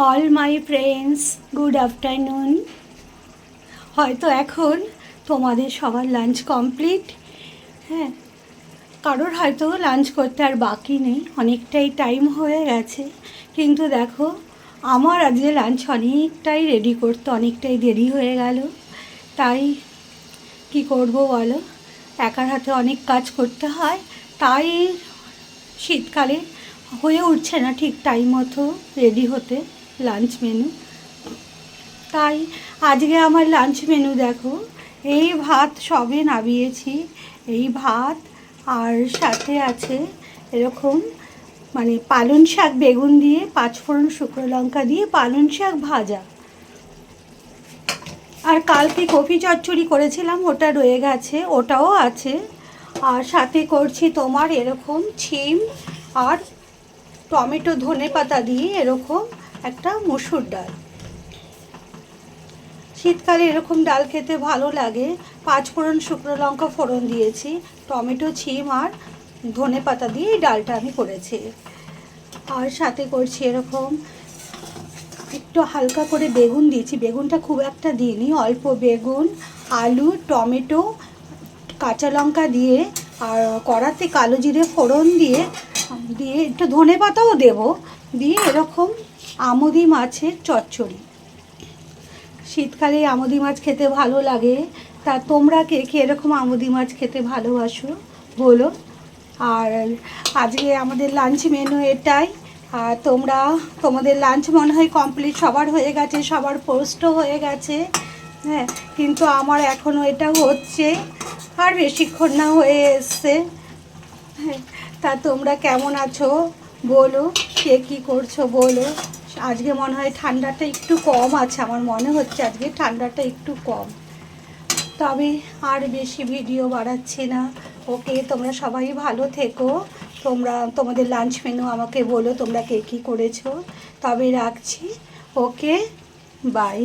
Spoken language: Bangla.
All my friends good afternoon. হয়তো এখন তোমাদের সবার লাঞ্চ কমপ্লিট। হ্যাঁ, কারোর হয়তো লাঞ্চ করতে আর বাকি নেই, অনেকটাই টাইম হয়ে গেছে। কিন্তু দেখো, আমার আজকে লাঞ্চ অনেকটাই রেডি করতে অনেকটাই দেরি হয়ে গেল। তাই কি করব বলো, একার হাতে অনেক কাজ করতে হয়। তাই শীতকালে হয়ে উঠছে না ঠিক টাইম মতো রেডি হতে লাঞ্চ মেনু। তাই আজকে আমার লাঞ্চ মেনু দেখো, এই ভাত সবে নামিয়েছি, এই ভাত আর সাথে আছে এরকম মানে পালং শাক বেগুন দিয়ে পাঁচফোড়ন শুকনো লঙ্কা দিয়ে পালং শাক ভাজা। আর কালকে কফি চচ্চড়ি করেছিলাম, ওটা রয়ে গেছে, ওটাও আছে। আর সাথে করছি তোমার এরকম শিম আর টমেটো ধনে পাতা দিয়ে এরকম একটা মসুর ডাল। শীতকালে এরকম ডাল খেতে ভালো লাগে। পাঁচফোড়ন শুকনো লঙ্কা ফোড়ন দিয়েছি, টমেটো শিম আর ধনে পাতা দিয়ে এই ডালটা আমি করেছি। আর সাথে করছি এরকম একটু হালকা করে বেগুন দিয়েছি, বেগুনটা খুব একটা দিইনি, অল্প বেগুন, আলু, টমেটো, কাঁচা লঙ্কা দিয়ে আর কড়াতে কালো জিরে ফোড়ন দিয়ে দিয়ে একটু ধনে পাতাও দেবো, দিয়ে এরকম আমুদি মাছের চচ্চড়ি। শীতকালে আমুদি মাছ খেতে ভালো লাগে। তা তোমরা কে কে এরকম আমুদি মাছ খেতে ভালোবাসো বলো। আর আজকে আমাদের লাঞ্চ মেনু এটাই। আর তোমাদের লাঞ্চ মনে হয় কমপ্লিট, সবার হয়ে গেছে, সবার পোস্টও হয়ে গেছে। হ্যাঁ, কিন্তু আমার এখনও এটা হচ্ছে, আর বেশিক্ষণ না হয়ে এসছে। হ্যাঁ, তা তোমরা কেমন আছো বলো, কে কী করছো বলো। আজকে মনে হয় ঠান্ডাটা একটু কম আছে, আমার মনে হচ্ছে আজকে ঠান্ডাটা একটু কম। তবে আর বেশি ভিডিও বাড়াচ্ছি না। ওকে, তোমরা সবাই ভালো থেকো। তোমাদের লাঞ্চ মেনু আমাকে বলো তোমরা কে কী করেছো। তবে রাখছি। ওকে, বাই।